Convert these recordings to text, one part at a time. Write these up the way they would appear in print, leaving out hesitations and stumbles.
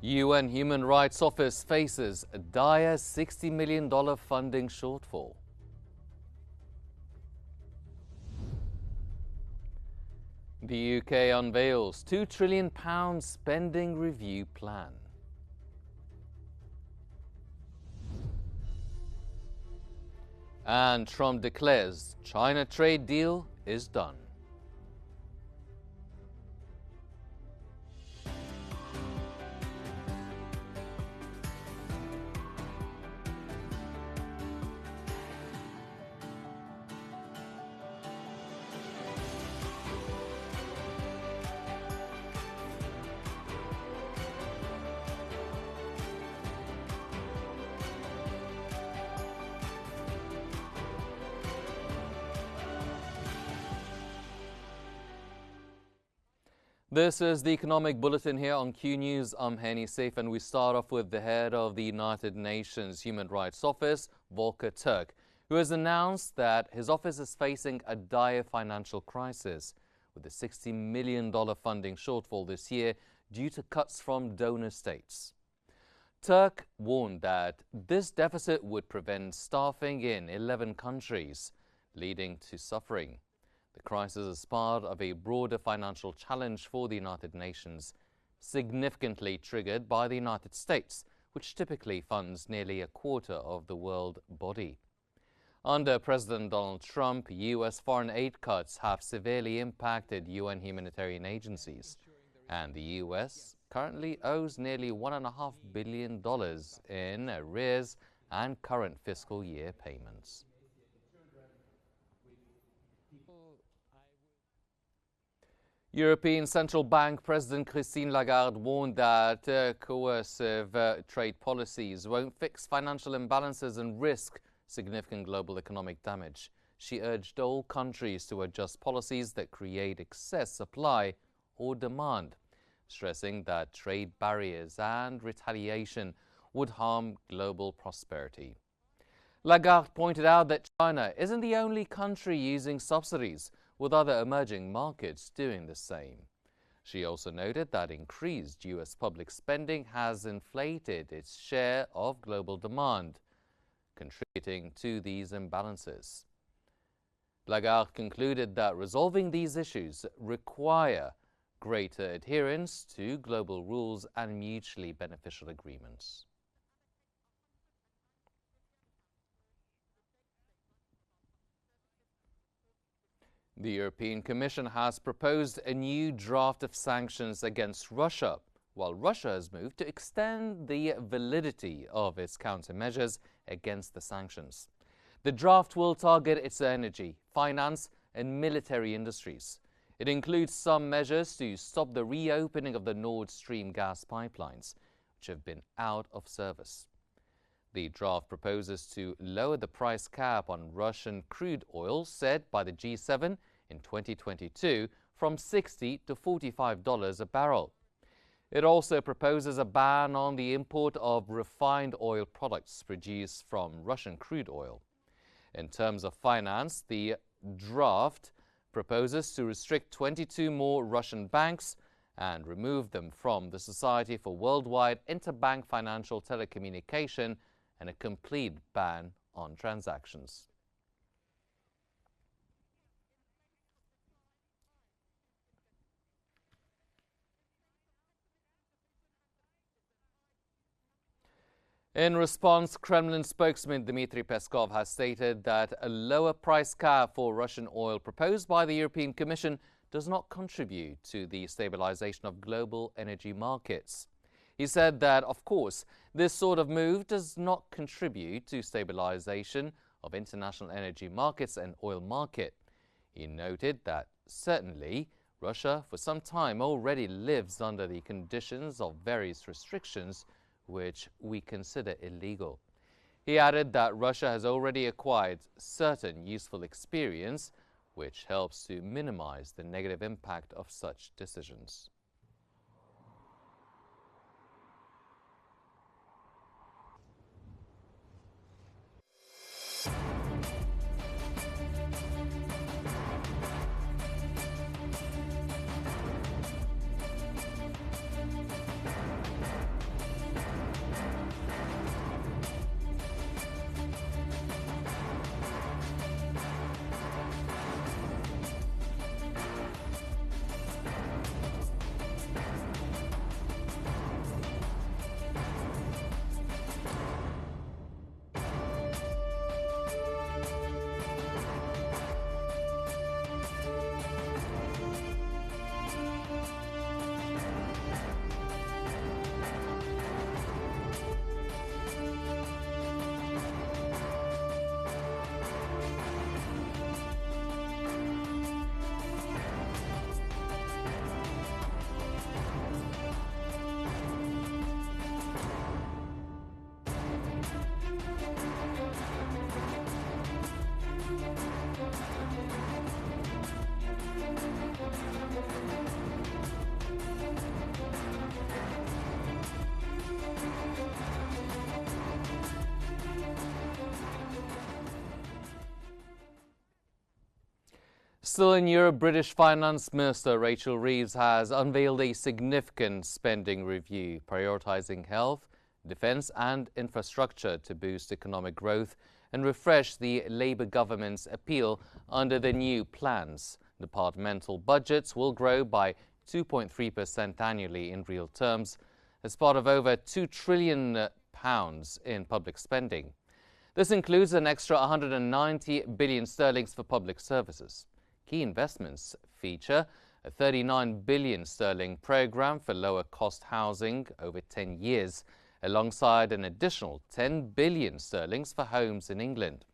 UN Human Rights Office faces a dire $60 million funding shortfall. The UK unveils £2 trillion spending review plan. And Trump declares China trade deal is done. This is the Economic Bulletin here on Qnews. I'm Henny Saif, and we start off with the head of the United Nations Human Rights Office, Volker Turk, who has announced that his office is facing a dire financial crisis with a $60 million funding shortfall this year due to cuts from donor states. Turk warned that this deficit would prevent staffing in 11 countries, leading to suffering. The crisis is part of a broader financial challenge for the United Nations, significantly triggered by the United States, which typically funds nearly a quarter of the world body. Under President Donald Trump, U.S. foreign aid cuts have severely impacted UN humanitarian agencies, and the U.S. currently owes nearly $1.5 billion in arrears and current fiscal year payments. European Central Bank President Christine Lagarde warned that coercive trade policies won't fix financial imbalances and risk significant global economic damage. She urged all countries to adjust policies that create excess supply or demand, stressing that trade barriers and retaliation would harm global prosperity. Lagarde pointed out that China isn't the only country using subsidies, with other emerging markets doing the same. She also noted that increased U.S. public spending has inflated its share of global demand, contributing to these imbalances. Lagarde concluded that resolving these issues require greater adherence to global rules and mutually beneficial agreements. The European Commission has proposed a new draft of sanctions against Russia, while Russia has moved to extend the validity of its countermeasures against the sanctions. The draft will target its energy, finance, and military industries. It includes some measures to stop the reopening of the Nord Stream gas pipelines, which have been out of service. The draft proposes to lower the price cap on Russian crude oil set by the G7 in 2022 from $60 to $45 a barrel. It also proposes a ban on the import of refined oil products produced from Russian crude oil. In terms of finance, the draft proposes to restrict 22 more Russian banks and remove them from the Society for Worldwide Interbank Financial Telecommunication, and a complete ban on transactions. In response, Kremlin spokesman Dmitry Peskov has stated that a lower price cap for Russian oil proposed by the European Commission does not contribute to the stabilization of global energy markets. He said that, of course, this sort of move does not contribute to stabilization of international energy markets and oil market. He noted that certainly Russia for some time already lives under the conditions of various restrictions which we consider illegal. He added that Russia has already acquired certain useful experience which helps to minimize the negative impact of such decisions. Still in Europe, British Finance Minister Rachel Reeves has unveiled a significant spending review, prioritising health, defence and infrastructure to boost economic growth and refresh the Labour government's appeal under the new plans. Departmental budgets will grow by 2.3% annually in real terms as part of over £2 trillion in public spending. This includes an extra 190 billion sterling for public services. Key investments feature a 39 billion sterling programme for lower-cost housing over 10 years, alongside an additional 10 billion sterling for homes in England.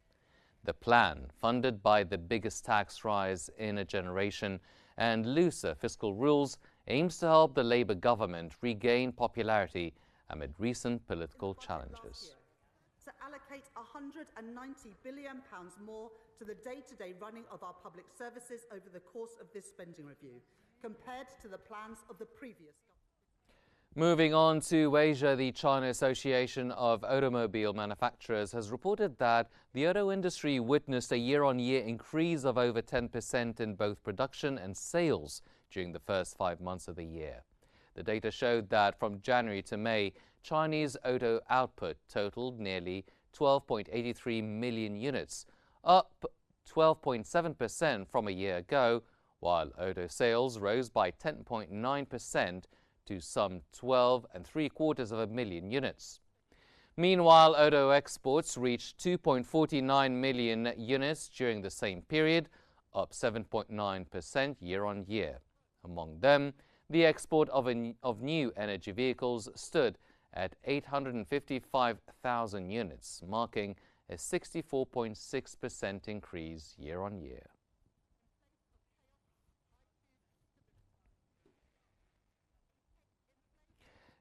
The plan, funded by the biggest tax rise in a generation and looser fiscal rules, aims to help the Labour government regain popularity amid recent political challenges. To allocate £190 billion more to the day-to-day running of our public services over the course of this spending review, compared to the plans of the previous government. Moving on to Asia, the China Association of Automobile Manufacturers has reported that the auto industry witnessed a year-on-year increase of over 10% in both production and sales during the first 5 months of the year. The data showed that from January to May, Chinese auto output totaled nearly 12.83 million units, up 12.7% from a year ago, while auto sales rose by 10.9% to some 12.75 million units. Meanwhile, auto exports reached 2.49 million units during the same period, up 7.9% year-on-year. Among them, the export of new energy vehicles stood at 855,000 units, marking a 64.6% increase year-on-year.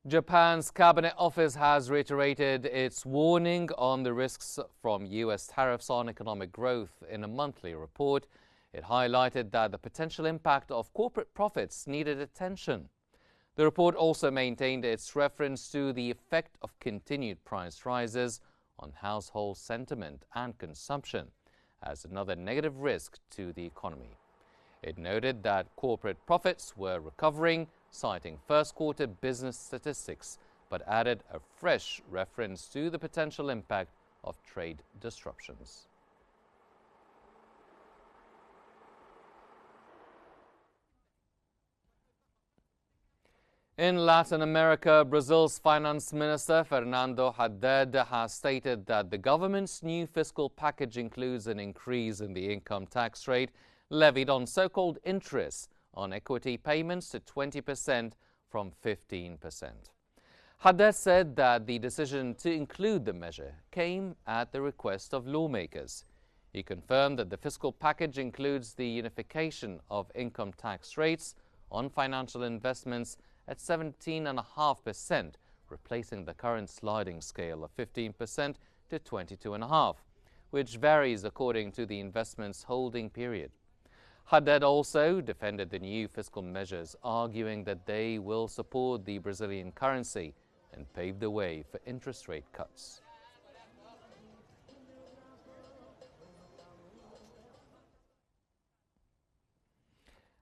Japan's Cabinet Office has reiterated its warning on the risks from U.S. tariffs on economic growth. In a monthly report, it highlighted that the potential impact of corporate profits needed attention. The report also maintained its reference to the effect of continued price rises on household sentiment and consumption as another negative risk to the economy. It noted that corporate profits were recovering, citing first-quarter business statistics, but added a fresh reference to the potential impact of trade disruptions. In Latin America, Brazil's Finance Minister Fernando Haddad has stated that the government's new fiscal package includes an increase in the income tax rate levied on so-called interest on equity payments to 20% from 15%. Haddad said that the decision to include the measure came at the request of lawmakers. He confirmed that the fiscal package includes the unification of income tax rates on financial investments at 17.5%, replacing the current sliding scale of 15% to 22.5%, which varies according to the investment's holding period. Haddad also defended the new fiscal measures, arguing that they will support the Brazilian currency and pave the way for interest rate cuts.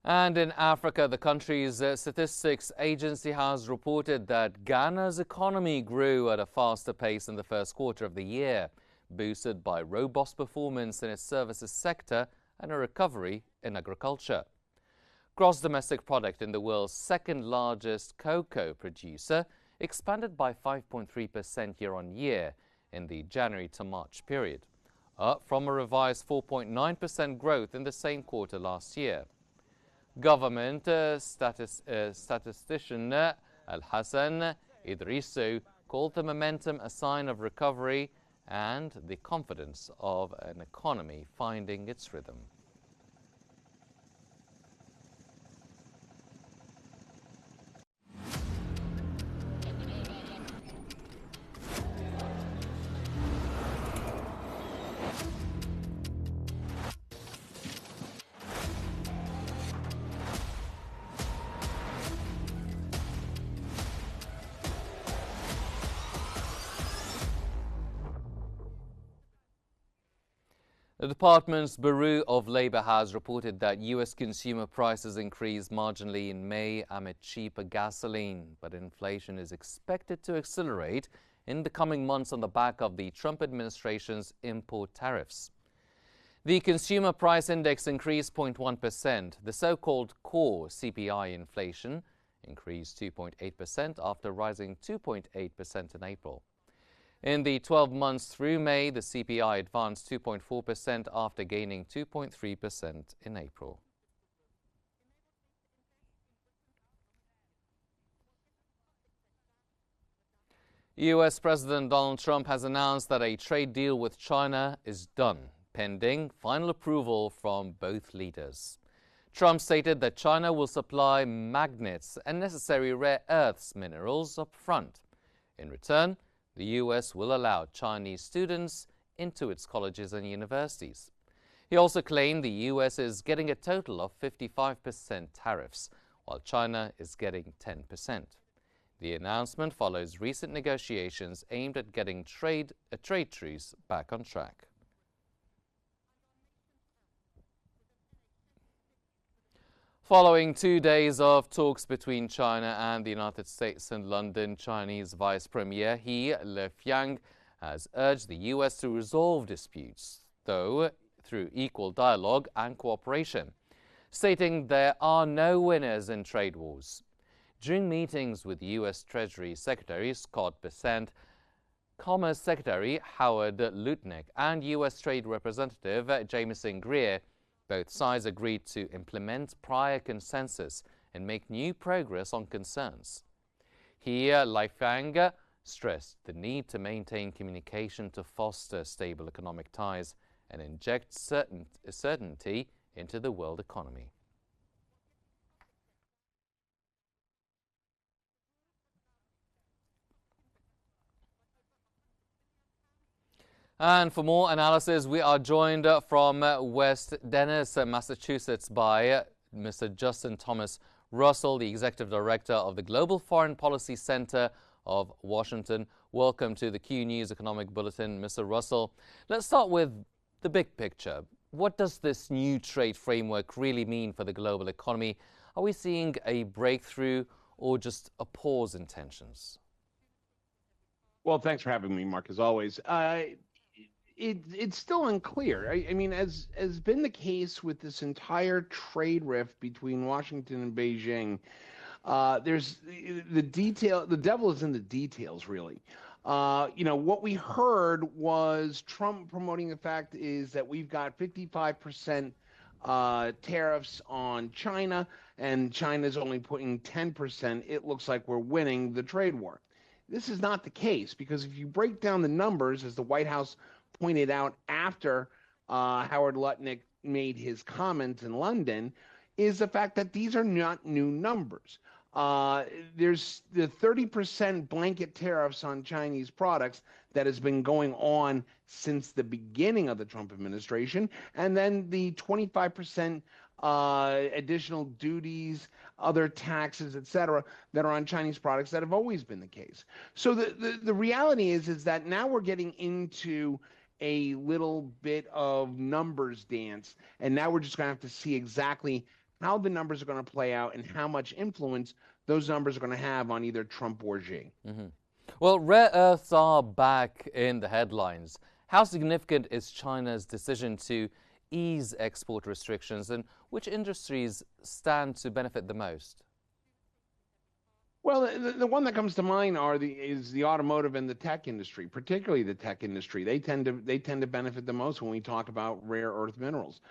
And in Africa, the country's statistics agency has reported that Ghana's economy grew at a faster pace in the first quarter of the year, boosted by robust performance in its services sector and a recovery in agriculture. Gross domestic product in the world's second-largest cocoa producer expanded by 5.3% year-on-year in the January to March period, up from a revised 4.9% growth in the same quarter last year. Government statistician Al-Hassan Idrisu called the momentum a sign of recovery and the confidence of an economy finding its rhythm. The department's Bureau of Labor has reported that U.S. consumer prices increased marginally in May amid cheaper gasoline, but inflation is expected to accelerate in the coming months on the back of the Trump administration's import tariffs. The Consumer Price Index increased 0.1%. The so-called core CPI inflation increased 2.8% after rising 2.8% in April. In the 12 months through May, the CPI advanced 2.4% after gaining 2.3% in April. U.S. President Donald Trump has announced that a trade deal with China is done, pending final approval from both leaders. Trump stated that China will supply magnets and necessary rare earths minerals up front. In return, the U.S. will allow Chinese students into its colleges and universities. He also claimed the U.S. is getting a total of 55% tariffs, while China is getting 10%. The announcement follows recent negotiations aimed at getting a trade truce back on track. Following 2 days of talks between China and the United States in London, Chinese Vice Premier He Lifiang has urged the U.S. to resolve disputes, though through equal dialogue and cooperation, stating there are no winners in trade wars. During meetings with U.S. Treasury Secretary Scott Bessent, Commerce Secretary Howard Lutnick, and U.S. Trade Representative Jamieson Greer, both sides agreed to implement prior consensus and make new progress on concerns. Here, Lifiang stressed the need to maintain communication to foster stable economic ties and inject certainty into the world economy. And for more analysis, we are joined from West Dennis, Massachusetts, by Mr. Justin Thomas Russell, the Executive Director of the Global Foreign Policy Center of Washington. Welcome to the Q News Economic Bulletin, Mr. Russell. Let's start with the big picture. What does this new trade framework really mean for the global economy? Are we seeing a breakthrough or just a pause in tensions? Well, thanks for having me, Mark, as always. It's still unclear. I mean, as been the case with this entire trade rift between Washington and Beijing, there's the devil is in the details, really. What we heard was Trump promoting the fact is that we've got 55% tariffs on China, and China's only putting 10%. It looks like we're winning the trade war. This is not the case, because if you break down the numbers, as the White House pointed out after Howard Lutnick made his comments in London, is the fact that these are not new numbers. There's the 30% blanket tariffs on Chinese products that has been going on since the beginning of the Trump administration, and then the 25% additional duties, other taxes, etc., that are on Chinese products that have always been the case. So the reality is that now we're getting into a little bit of numbers dance, and now we're just going to have to see exactly how the numbers are going to play out and how much influence those numbers are going to have on either Trump or Xi. Mm-hmm. Well, rare earths are back in the headlines. How significant is China's decision to ease export restrictions, and which industries stand to benefit the most? Well, the one that comes to mind is the automotive and the tech industry, particularly the tech industry. They tend to benefit the most when we talk about rare earth minerals.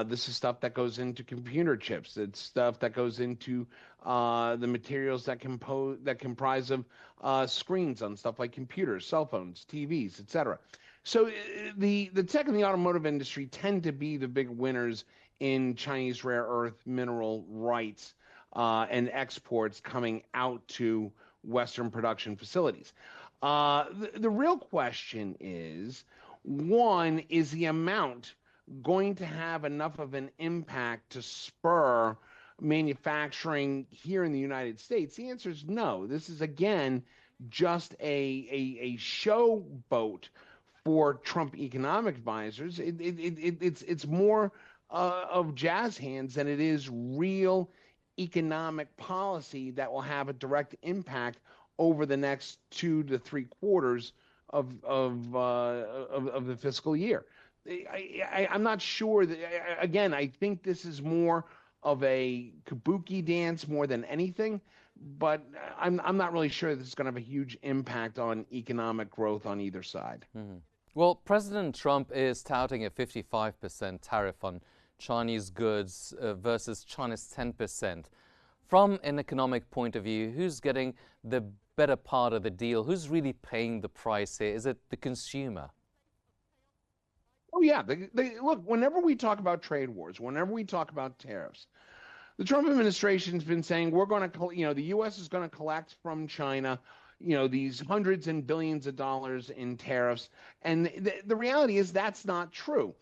This is stuff that goes into computer chips. It's stuff that goes into the materials that comprise of screens on stuff like computers, cell phones, TVs, etc. So the tech and the automotive industry tend to be the big winners in Chinese rare earth mineral rights and exports coming out to Western production facilities. The real question is, one, is the amount going to have enough of an impact to spur manufacturing here in the United States? The answer is no. This is, again, just a showboat for Trump economic advisors. It's more of jazz hands than it is real economic policy that will have a direct impact over the next 2 to 3 quarters of the fiscal year. I'm not sure that, again, I think this is more of a kabuki dance more than anything, but I'm not really sure this is going to have a huge impact on economic growth on either side. Well, President Trump is touting a 55% tariff on Chinese goods versus China's 10%. From an economic point of view, who's getting the better part of the deal? Who's really paying the price here? Is it the consumer? Oh, yeah. Look, whenever we talk about trade wars, whenever we talk about tariffs, the Trump administration's been saying we're going to, the U.S. is going to collect from China, these hundreds and billions of dollars in tariffs. And the reality is that's not true.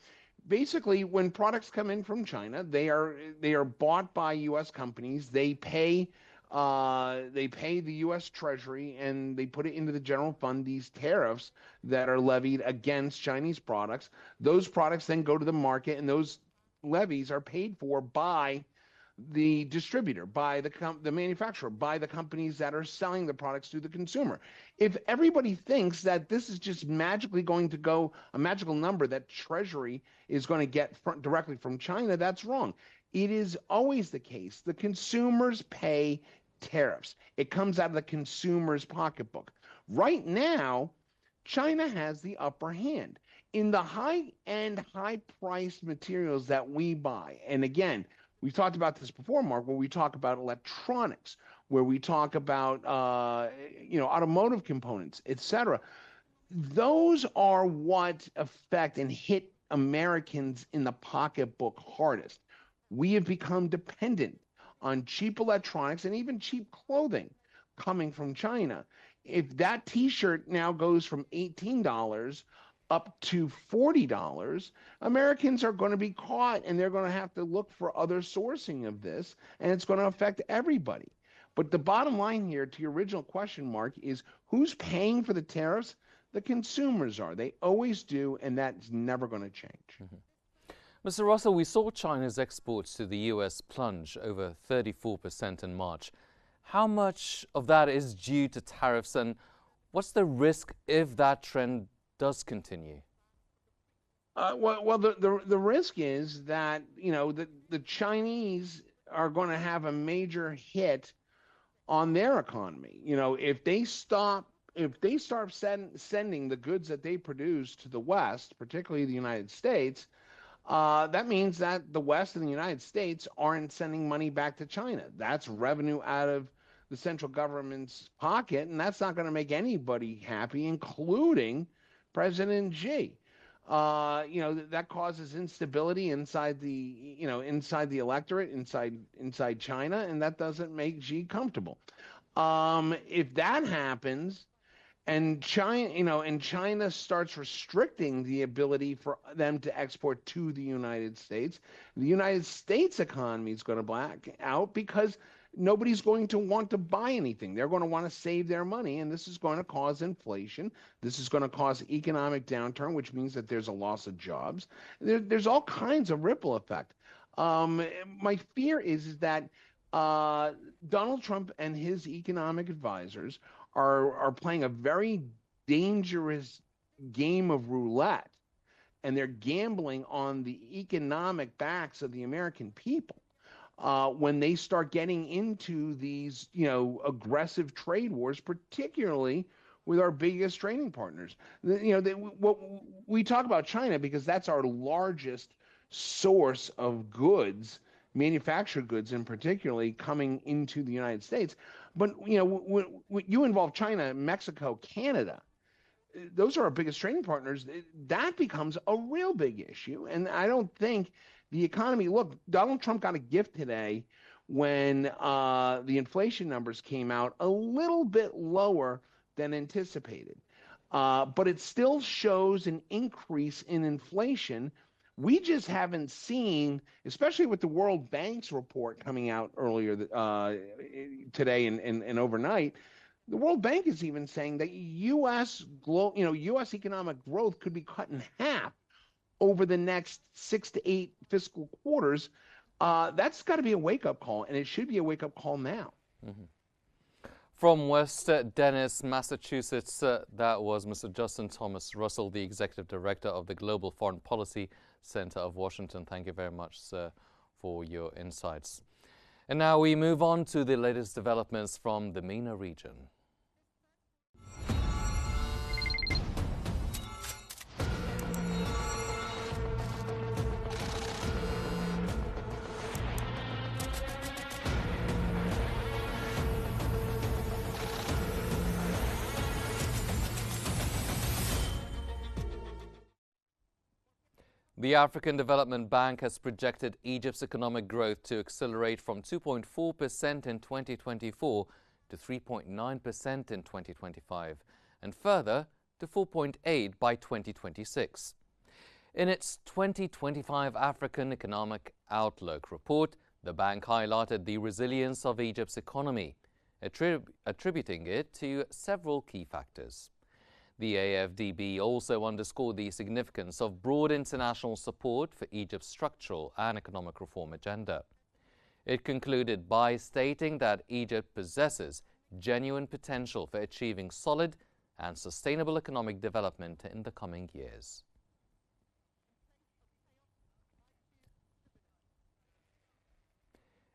Basically, when products come in from China, they are bought by U.S. companies. They pay the U.S. Treasury and they put it into the general fund, these tariffs that are levied against Chinese products. Those products then go to the market, and those levies are paid for by the distributor, by the manufacturer, by the companies that are selling the products to the consumer. If everybody thinks that this is just magically going to go, a magical number that Treasury is going to get directly from China, that's wrong. It is always the case. The consumers pay tariffs. It comes out of the consumer's pocketbook. Right now, China has the upper hand. In the high-end, high-priced materials that we buy, and again, we've talked about this before, Mark, when we talk about electronics, where we talk about, automotive components, et cetera. Those are what affect and hit Americans in the pocketbook hardest. We have become dependent on cheap electronics and even cheap clothing coming from China. If that T-shirt now goes from $18 up to $40, Americans are going to be caught, and they're going to have to look for other sourcing of this, and it's going to affect everybody. But the bottom line here, to your original question, Mark, is who's paying for the tariffs? The consumers are. They always do, and that's never going to change. Mr. Russell, we saw China's exports to the U.S. plunge over 34% in March. How much of that is due to tariffs, and what's the risk if that trend does continue? The risk is that the Chinese are going to have a major hit on their economy. If they start sending the goods that they produce to the West, particularly the United States, that means that the West and the United States aren't sending money back to China. That's revenue out of the central government's pocket, and that's not going to make anybody happy, including President Xi. That causes instability inside the electorate, inside China, and that doesn't make Xi comfortable. If that happens, and China starts restricting the ability for them to export to the United States economy is going to black out because nobody's going to want to buy anything. They're going to want to save their money, and this is going to cause inflation. This is going to cause economic downturn, which means that there's a loss of jobs. There's all kinds of ripple effect. My fear is that Donald Trump and his economic advisors are playing a very dangerous game of roulette, and they're gambling on the economic backs of the American people. When they start getting into these, aggressive trade wars, particularly with our biggest trading partners. What we talk about China because that's our largest source of goods, manufactured goods in particularly, coming into the United States. But, when you involve China, Mexico, Canada, those are our biggest trading partners. That becomes a real big issue. And I don't think the economy, look, Donald Trump got a gift today when the inflation numbers came out a little bit lower than anticipated. But it still shows an increase in inflation. We just haven't seen, especially with the World Bank's report coming out earlier today and overnight, The World Bank is even saying that U.S. economic growth could be cut in half over the next 6 to 8 fiscal quarters. That's got to be a wake-up call, and it should be a wake-up call now. Mm-hmm. From West Dennis, Massachusetts, that was Mr. Justin Thomas Russell, the Executive Director of the Global Foreign Policy Center of Washington. Thank you very much, sir, for your insights. And now we move on to the latest developments from the MENA region. The African Development Bank has projected Egypt's economic growth to accelerate from 2.4% in 2024 to 3.9% in 2025, and further to 4.8% by 2026. In its 2025 African Economic Outlook report, the bank highlighted the resilience of Egypt's economy, attributing it to several key factors. The AFDB also underscored the significance of broad international support for Egypt's structural and economic reform agenda. It concluded by stating that Egypt possesses genuine potential for achieving solid and sustainable economic development in the coming years.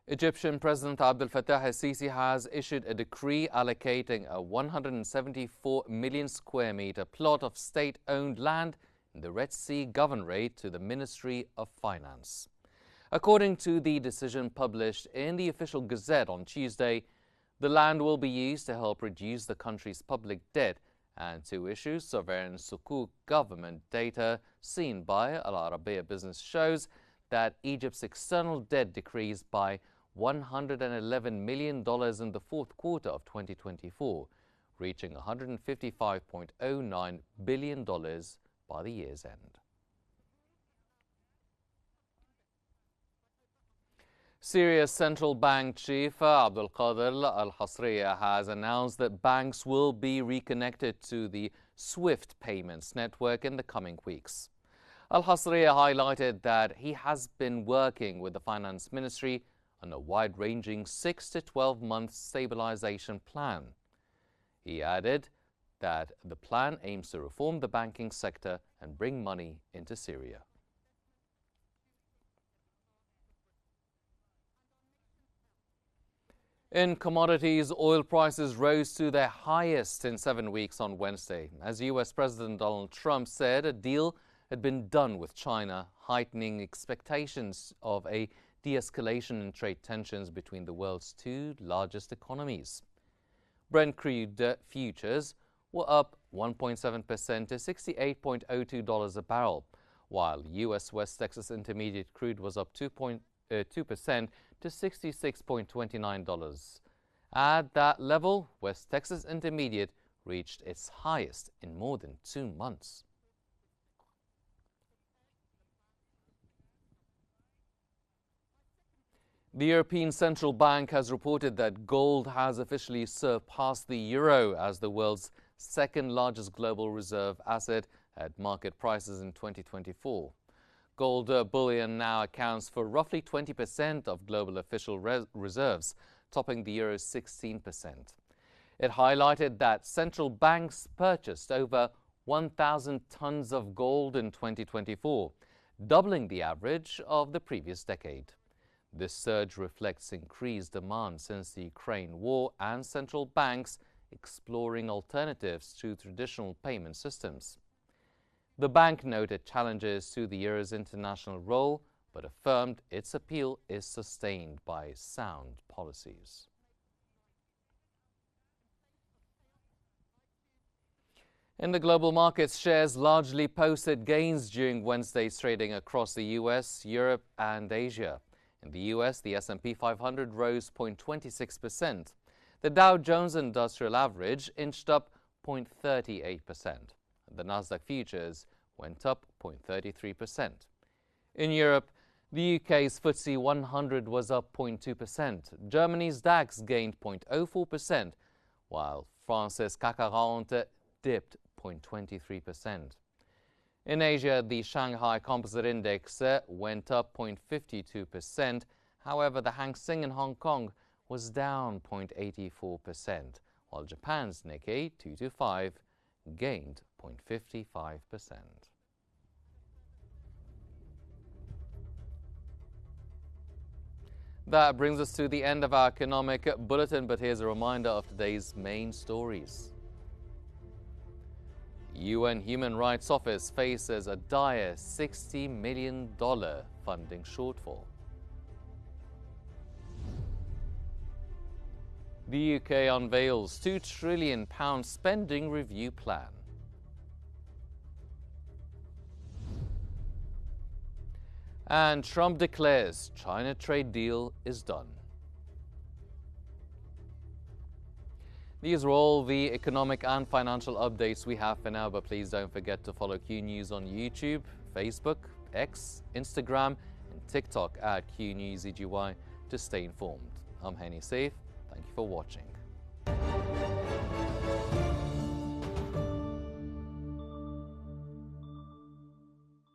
Egyptian President Abdel Fattah el-Sisi has issued a decree allocating a 174 million square meter plot of state-owned land in the Red Sea Governorate to the Ministry of Finance. According to the decision published in the official Gazette on Tuesday, the land will be used to help reduce the country's public debt and to issue sovereign sukuk government data. Seen by Al Arabiya Business shows that Egypt's external debt decreased by $111 million in the fourth quarter of 2024, reaching $155.09 billion by the year's end. Syria's central bank chief Abdul Qadir al-Hasriya has announced that banks will be reconnected to the SWIFT payments network in the coming weeks. Al-Hasriya highlighted that he has been working with the finance ministry on a wide-ranging 6 to 12-month stabilization plan. He added that the plan aims to reform the banking sector and bring money into Syria. In commodities, oil prices rose to their highest in 7 weeks on Wednesday, as U.S. President Donald Trump said a deal had been done with China, heightening expectations of a de-escalation in trade tensions between the world's two largest economies. Brent crude futures were up 1.7% to $68.02 a barrel, while U.S. West Texas Intermediate crude was up 2% to $66.29. At that level, West Texas Intermediate reached its highest in more than 2 months. The European Central Bank has reported that gold has officially surpassed the euro as the world's second-largest global reserve asset at market prices in 2024. Gold bullion now accounts for roughly 20% of global official reserves, topping the euro's 16%. It highlighted that central banks purchased over 1,000 tons of gold in 2024, doubling the average of the previous decade. This surge reflects increased demand since the Ukraine war and central banks exploring alternatives to traditional payment systems. The bank noted challenges to the euro's international role, but affirmed its appeal is sustained by sound policies. In the global markets, shares largely posted gains during Wednesday's trading across the U.S., Europe, and Asia. In the U.S., the S&P 500 rose 0.26%. The Dow Jones Industrial Average inched up 0.38%. The Nasdaq futures went up 0.33%. In Europe, the UK's FTSE 100 was up 0.2%. Germany's DAX gained 0.04%, while France's CAC 40 dipped 0.23%. In Asia, the Shanghai Composite Index went up 0.52%. However, the Hang Seng in Hong Kong was down 0.84%, while Japan's Nikkei 225 gained 0.55%. That brings us to the end of our economic bulletin, but here's a reminder of today's main stories. UN Human Rights Office faces a dire $60 million funding shortfall. The UK unveils £2 trillion spending review plan. And Trump declares China trade deal is done. These are all the economic and financial updates we have for now, but please don't forget to follow Q News on YouTube, Facebook, X, Instagram, and TikTok at QNewsEGY to stay informed. I'm Henny Saif. Thank you for watching.